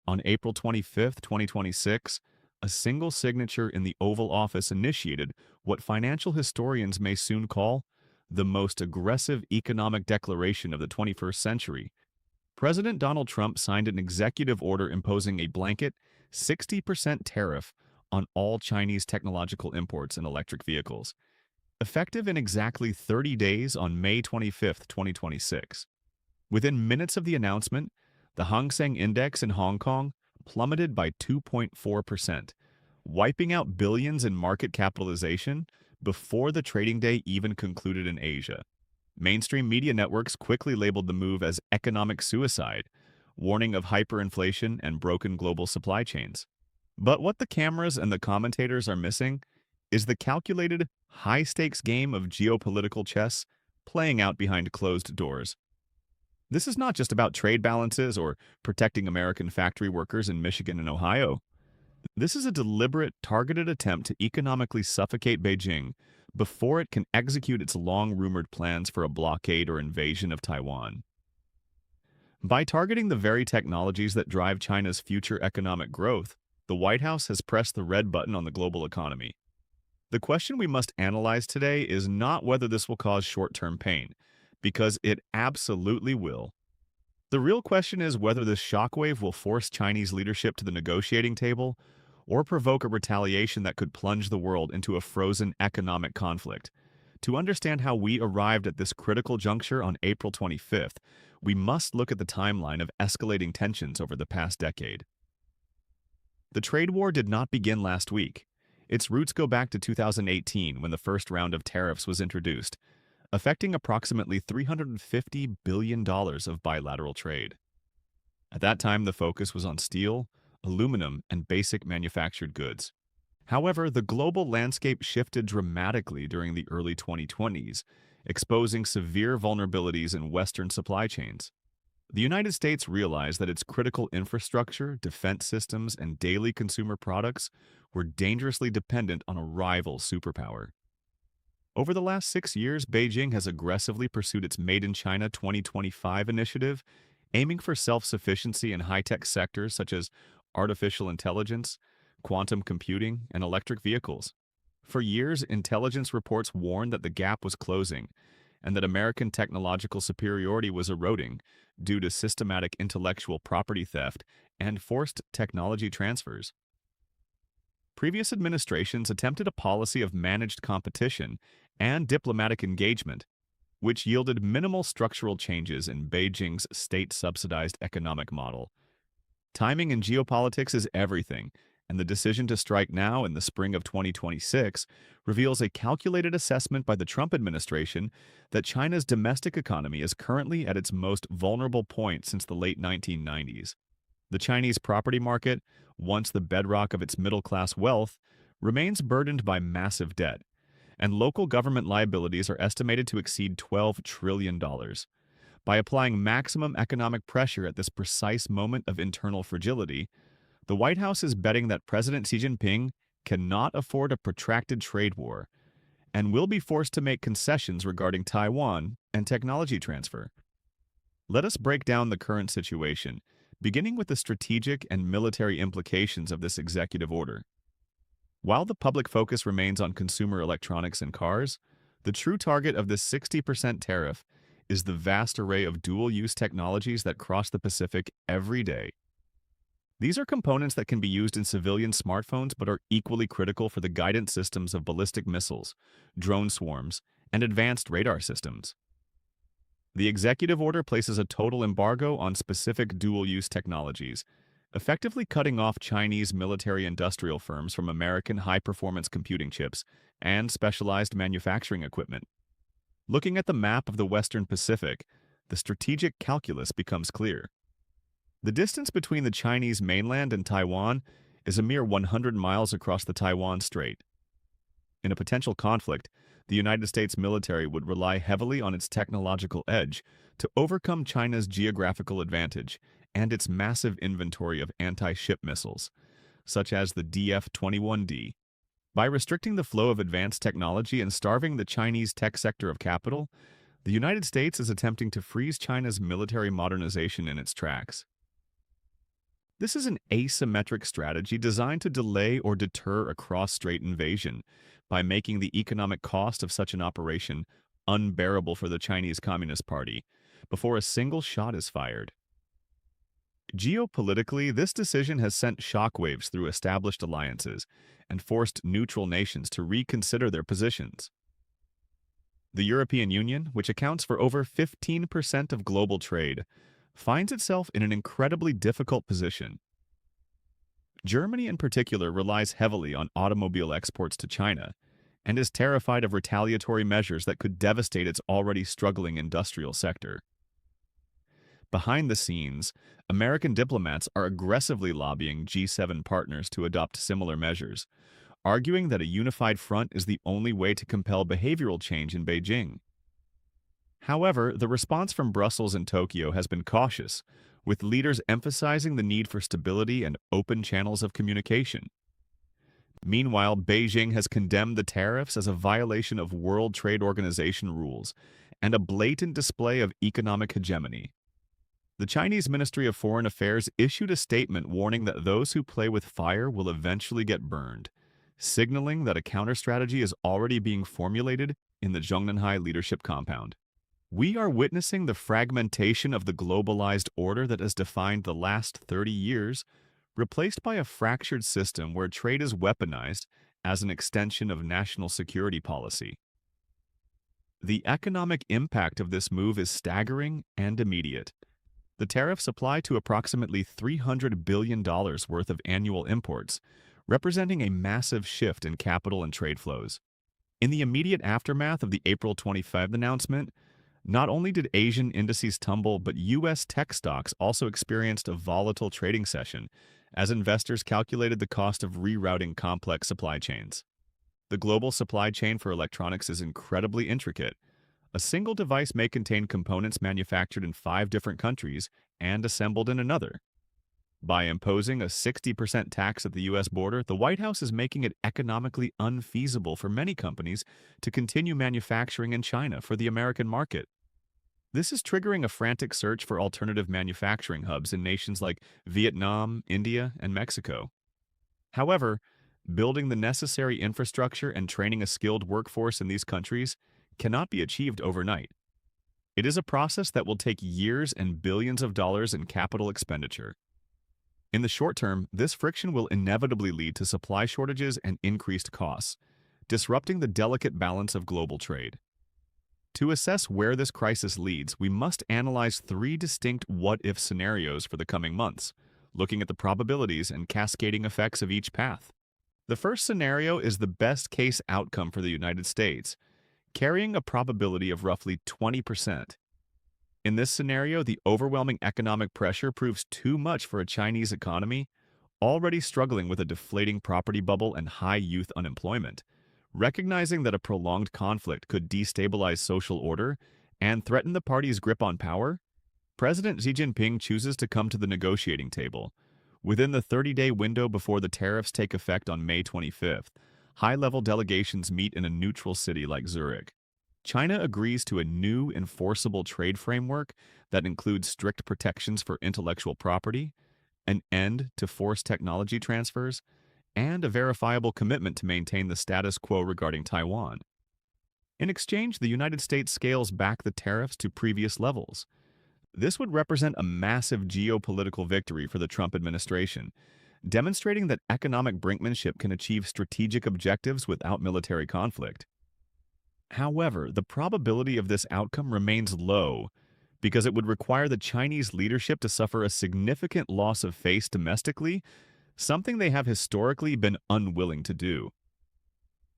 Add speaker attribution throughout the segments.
Speaker 1: On April 25, 2026, a single signature in the Oval Office initiated what financial historians may soon call the most aggressive economic declaration of the 21st century. President Donald Trump signed an executive order imposing a blanket 60% tariff on all Chinese technological imports and electric vehicles, effective in exactly 30 days on May 25, 2026. Within minutes of the announcement, the Hang Seng Index in Hong Kong plummeted by 2.4%, wiping out billions in market capitalization before the trading day even concluded in Asia. Mainstream media networks quickly labeled the move as economic suicide, warning of hyperinflation and broken global supply chains. But what the cameras and the commentators are missing is the calculated, high-stakes game of geopolitical chess playing out behind closed doors. This is not just about trade balances or protecting American factory workers in Michigan and Ohio. This is a deliberate, targeted attempt to economically suffocate Beijing before it can execute its long-rumored plans for a blockade or invasion of Taiwan. By targeting the very technologies that drive China's future economic growth, the White House has pressed the red button on the global economy. The question we must analyze today is not whether this will cause short-term pain, because it absolutely will. The real question is whether this shockwave will force Chinese leadership to the negotiating table or provoke a retaliation that could plunge the world into a frozen economic conflict. To understand how we arrived at this critical juncture on April 25th, we must look at the timeline of escalating tensions over the past decade. The trade war did not begin last week. Its roots go back to 2018 when the first round of tariffs was introduced, affecting approximately $350 billion of bilateral trade. At that time, the focus was on steel, aluminum, and basic manufactured goods. However, the global landscape shifted dramatically during the early 2020s, exposing severe vulnerabilities in Western supply chains. The United States realized that its critical infrastructure, defense systems, and daily consumer products were dangerously dependent on a rival superpower. Over the last 6 years, Beijing has aggressively pursued its Made in China 2025 initiative, aiming for self-sufficiency in high-tech sectors such as artificial intelligence, quantum computing, and electric vehicles. For years, intelligence reports warned that the gap was closing and that American technological superiority was eroding due to systematic intellectual property theft and forced technology transfers. Previous administrations attempted a policy of managed competition and diplomatic engagement, which yielded minimal structural changes in Beijing's state-subsidized economic model. Timing in geopolitics is everything, and the decision to strike now in the spring of 2026 reveals a calculated assessment by the Trump administration that China's domestic economy is currently at its most vulnerable point since the late 1990s. The Chinese property market, once the bedrock of its middle-class wealth, remains burdened by massive debt, and local government liabilities are estimated to exceed $12 trillion. By applying maximum economic pressure at this precise moment of internal fragility, the White House is betting that President Xi Jinping cannot afford a protracted trade war and will be forced to make concessions regarding Taiwan and technology transfer. Let us break down the current situation, beginning with the strategic and military implications of this executive order. While the public focus remains on consumer electronics and cars, the true target of this 60% tariff is the vast array of dual-use technologies that cross the Pacific every day. These are components that can be used in civilian smartphones but are equally critical for the guidance systems of ballistic missiles, drone swarms, and advanced radar systems. The executive order places a total embargo on specific dual-use technologies, effectively cutting off Chinese military-industrial firms from American high-performance computing chips and specialized manufacturing equipment. Looking at the map of the Western Pacific, the strategic calculus becomes clear. The distance between the Chinese mainland and Taiwan is a mere 100 miles across the Taiwan Strait. In a potential conflict, the United States military would rely heavily on its technological edge to overcome China's geographical advantage and its massive inventory of anti-ship missiles, such as the DF-21D. By restricting the flow of advanced technology and starving the Chinese tech sector of capital, the United States is attempting to freeze China's military modernization in its tracks. This is an asymmetric strategy designed to delay or deter a cross-strait invasion by making the economic cost of such an operation unbearable for the Chinese Communist Party before a single shot is fired. Geopolitically, this decision has sent shockwaves through established alliances and forced neutral nations to reconsider their positions. The European Union, which accounts for over 15% of global trade, finds itself in an incredibly difficult position. Germany in particular relies heavily on automobile exports to China and is terrified of retaliatory measures that could devastate its already struggling industrial sector. Behind the scenes, American diplomats are aggressively lobbying G7 partners to adopt similar measures, arguing that a unified front is the only way to compel behavioral change in Beijing. However, the response from Brussels and Tokyo has been cautious, with leaders emphasizing the need for stability and open channels of communication. Meanwhile, Beijing has condemned the tariffs as a violation of World Trade Organization rules and a blatant display of economic hegemony. The Chinese Ministry of Foreign Affairs issued a statement warning that those who play with fire will eventually get burned, signaling that a counter-strategy is already being formulated in the Zhongnanhai leadership compound. We are witnessing the fragmentation of the globalized order that has defined the last 30 years, replaced by a fractured system where trade is weaponized as an extension of national security policy. The economic impact of this move is staggering and immediate. The tariffs apply to approximately $300 billion worth of annual imports, representing a massive shift in capital and trade flows. In the immediate aftermath of the April 25 announcement, not only did Asian indices tumble, but U.S. tech stocks also experienced a volatile trading session as investors calculated the cost of rerouting complex supply chains. The global supply chain for electronics is incredibly intricate. A single device may contain components manufactured in 5 different countries and assembled in another. By imposing a 60% tax at the U.S. border, the White House is making it economically unfeasible for many companies to continue manufacturing in China for the American market. This is triggering a frantic search for alternative manufacturing hubs in nations like Vietnam, India, and Mexico. However, building the necessary infrastructure and training a skilled workforce in these countries cannot be achieved overnight. It is a process that will take years and billions of dollars in capital expenditure. In the short term, this friction will inevitably lead to supply shortages and increased costs, disrupting the delicate balance of global trade. To assess where this crisis leads, we must analyze 3 distinct what-if scenarios for the coming months, looking at the probabilities and cascading effects of each path. The first scenario is the best-case outcome for the United States, carrying a probability of roughly 20%. In this scenario, the overwhelming economic pressure proves too much for a Chinese economy, already struggling with a deflating property bubble and high youth unemployment. Recognizing that a prolonged conflict could destabilize social order and threaten the party's grip on power, President Xi Jinping chooses to come to the negotiating table. Within the 30-day window before the tariffs take effect on May 25th, high-level delegations meet in a neutral city like Zurich. China agrees to a new enforceable trade framework that includes strict protections for intellectual property, an end to forced technology transfers, and a verifiable commitment to maintain the status quo regarding Taiwan. In exchange, the United States scales back the tariffs to previous levels. This would represent a massive geopolitical victory for the Trump administration, demonstrating that economic brinkmanship can achieve strategic objectives without military conflict. However, the probability of this outcome remains low because it would require the Chinese leadership to suffer a significant loss of face domestically, something they have historically been unwilling to do.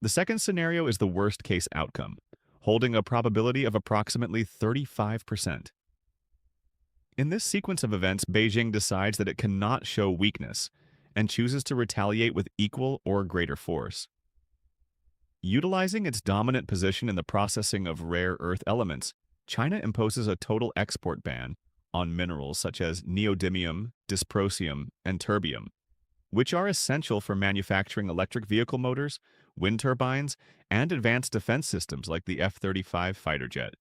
Speaker 1: The second scenario is the worst-case outcome, holding a probability of approximately 35%. In this sequence of events, Beijing decides that it cannot show weakness and chooses to retaliate with equal or greater force. Utilizing its dominant position in the processing of rare earth elements, China imposes a total export ban on minerals such as neodymium, dysprosium, and terbium, which are essential for manufacturing electric vehicle motors, wind turbines, and advanced defense systems like the F-35 fighter jet.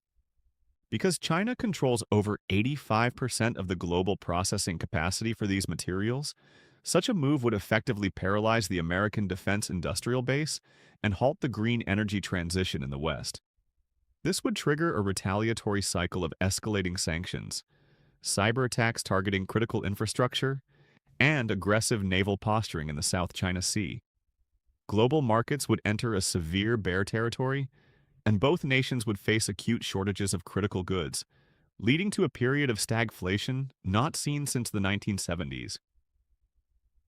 Speaker 1: Because China controls over 85% of the global processing capacity for these materials, such a move would effectively paralyze the American defense industrial base and halt the green energy transition in the West. This would trigger a retaliatory cycle of escalating sanctions, cyber attacks targeting critical infrastructure, and aggressive naval posturing in the South China Sea. Global markets would enter a severe bear territory, and both nations would face acute shortages of critical goods, leading to a period of stagflation not seen since the 1970s.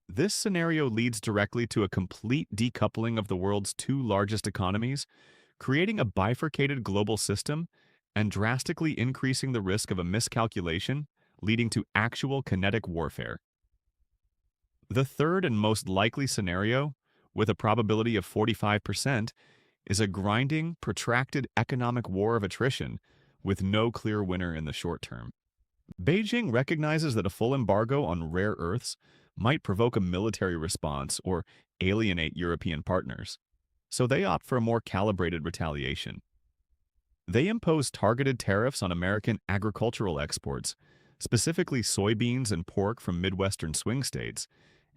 Speaker 1: This scenario leads directly to a complete decoupling of the world's two largest economies, creating a bifurcated global system and drastically increasing the risk of a miscalculation, leading to actual kinetic warfare. The third and most likely scenario, with a probability of 45%, is a grinding, protracted economic war of attrition with no clear winner in the short term. Beijing recognizes that a full embargo on rare earths might provoke a military response or alienate European partners, so they opt for a more calibrated retaliation. They impose targeted tariffs on American agricultural exports, specifically soybeans and pork from Midwestern swing states,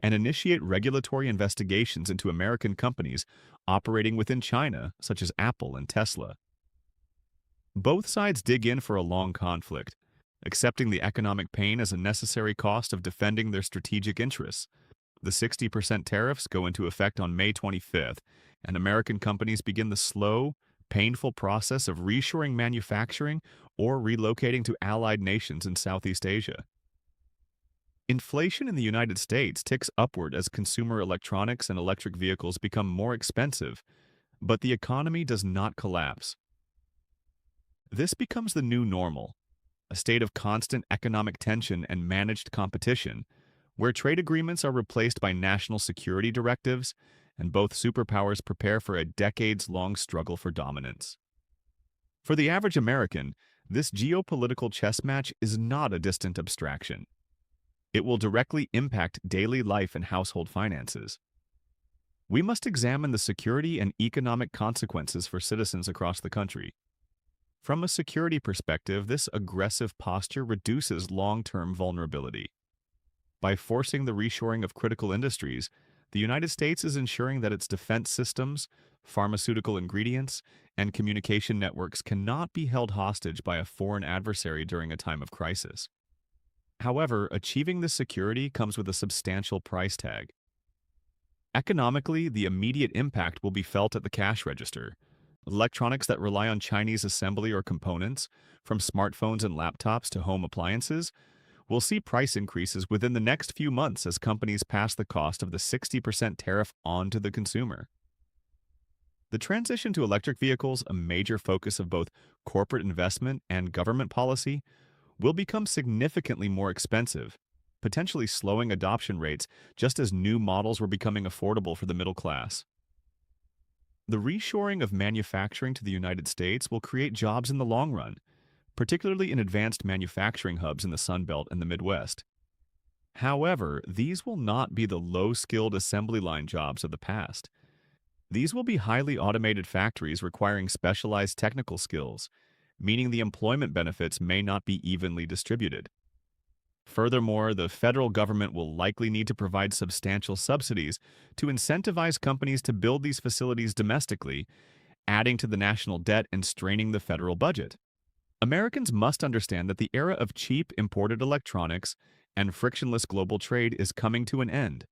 Speaker 1: and initiate regulatory investigations into American companies operating within China, such as Apple and Tesla. Both sides dig in for a long conflict, accepting the economic pain as a necessary cost of defending their strategic interests. The 60% tariffs go into effect on May 25th, and American companies begin the slow, painful process of reshoring manufacturing or relocating to allied nations in Southeast Asia. Inflation in the United States ticks upward as consumer electronics and electric vehicles become more expensive, but the economy does not collapse. This becomes the new normal, a state of constant economic tension and managed competition, where trade agreements are replaced by national security directives, and both superpowers prepare for a decades-long struggle for dominance. For the average American, this geopolitical chess match is not a distant abstraction. It will directly impact daily life and household finances. We must examine the security and economic consequences for citizens across the country. From a security perspective, this aggressive posture reduces long-term vulnerability. By forcing the reshoring of critical industries, the United States is ensuring that its defense systems, pharmaceutical ingredients, and communication networks cannot be held hostage by a foreign adversary during a time of crisis. However, achieving this security comes with a substantial price tag. Economically, the immediate impact will be felt at the cash register. Electronics that rely on Chinese assembly or components, from smartphones and laptops to home appliances, will see price increases within the next few months as companies pass the cost of the 60% tariff on to the consumer. The transition to electric vehicles, a major focus of both corporate investment and government policy, will become significantly more expensive, potentially slowing adoption rates just as new models were becoming affordable for the middle class. The reshoring of manufacturing to the United States will create jobs in the long run, particularly in advanced manufacturing hubs in the Sun Belt and the Midwest. However, these will not be the low-skilled assembly line jobs of the past. These will be highly automated factories requiring specialized technical skills, meaning the employment benefits may not be evenly distributed. Furthermore, the federal government will likely need to provide substantial subsidies to incentivize companies to build these facilities domestically, adding to the national debt and straining the federal budget. Americans must understand that the era of cheap imported electronics and frictionless global trade is coming to an end.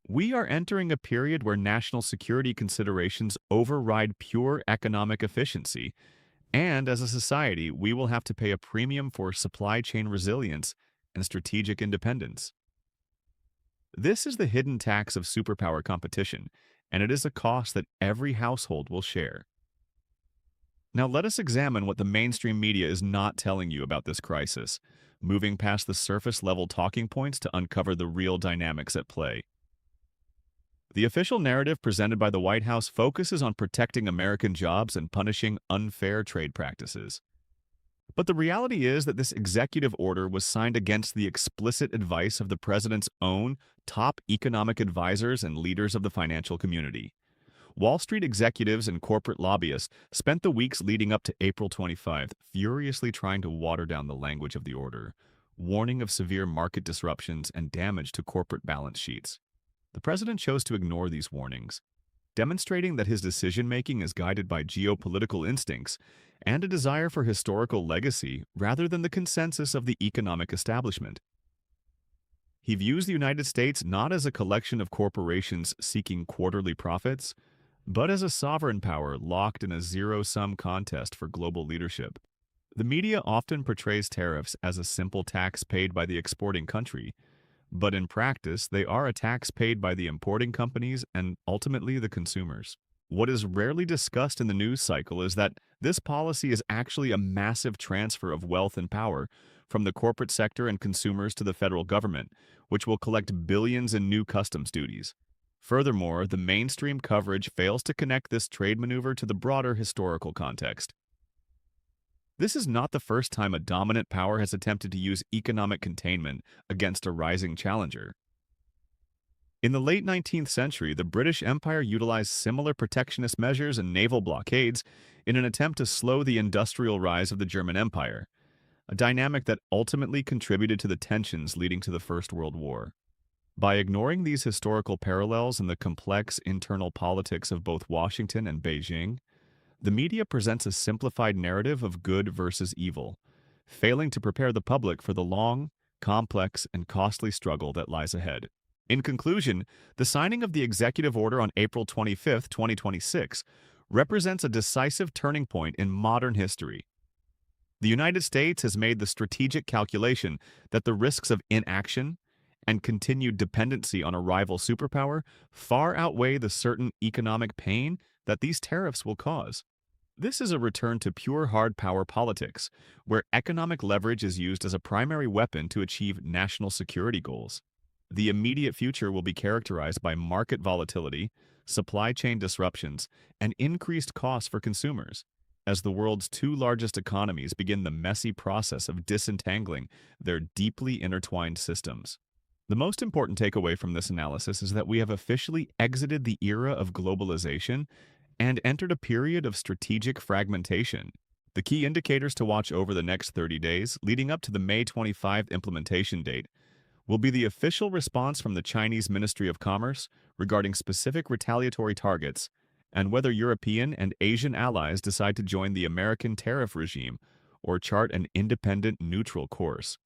Speaker 1: We are entering a period where national security considerations override pure economic efficiency, and as a society, we will have to pay a premium for supply chain resilience and strategic independence. This is the hidden tax of superpower competition, and it is a cost that every household will share. Now let us examine what the mainstream media is not telling you about this crisis, moving past the surface-level talking points to uncover the real dynamics at play. The official narrative presented by the White House focuses on protecting American jobs and punishing unfair trade practices. But the reality is that this executive order was signed against the explicit advice of the president's own top economic advisors and leaders of the financial community. Wall Street executives and corporate lobbyists spent the weeks leading up to April 25th furiously trying to water down the language of the order, warning of severe market disruptions and damage to corporate balance sheets. The president chose to ignore these warnings, demonstrating that his decision-making is guided by geopolitical instincts and a desire for historical legacy rather than the consensus of the economic establishment. He views the United States not as a collection of corporations seeking quarterly profits, but as a sovereign power locked in a zero-sum contest for global leadership. The media often portrays tariffs as a simple tax paid by the exporting country, but in practice, they are a tax paid by the importing companies and ultimately the consumers. What is rarely discussed in the news cycle is that this policy is actually a massive transfer of wealth and power from the corporate sector and consumers to the federal government, which will collect billions in new customs duties. Furthermore, the mainstream coverage fails to connect this trade maneuver to the broader historical context. This is not the first time a dominant power has attempted to use economic containment against a rising challenger. In the late 19th century, the British Empire utilized similar protectionist measures and naval blockades in an attempt to slow the industrial rise of the German Empire, a dynamic that ultimately contributed to the tensions leading to the First World War. By ignoring these historical parallels and the complex internal politics of both Washington and Beijing, the media presents a simplified narrative of good versus evil, failing to prepare the public for the long, complex, and costly struggle that lies ahead. In conclusion, the signing of the executive order on April 25, 2026, represents a decisive turning point in modern history. The United States has made the strategic calculation that the risks of inaction and continued dependency on a rival superpower far outweigh the certain economic pain that these tariffs will cause. This is a return to pure hard power politics, where economic leverage is used as a primary weapon to achieve national security goals. The immediate future will be characterized by market volatility, supply chain disruptions, and increased costs for consumers, as the world's two largest economies begin the messy process of disentangling their deeply intertwined systems. The most important takeaway from this analysis is that we have officially exited the era of globalization and entered a period of strategic fragmentation. The key indicators to watch over the next 30 days, leading up to the May 25 implementation date, will be the official response from the Chinese Ministry of Commerce regarding specific retaliatory targets and whether European and Asian allies decide to join the American tariff regime or chart an independent, neutral course.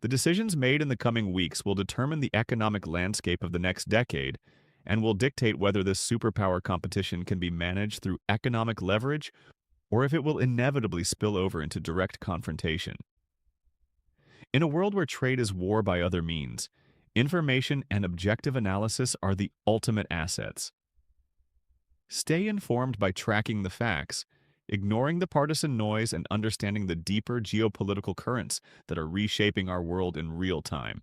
Speaker 1: The decisions made in the coming weeks will determine the economic landscape of the next decade and will dictate whether this superpower competition can be managed through economic leverage or if it will inevitably spill over into direct confrontation. In a world where trade is war by other means, information and objective analysis are the ultimate assets. Stay informed by tracking the facts, ignoring the partisan noise and understanding the deeper geopolitical currents that are reshaping our world in real time.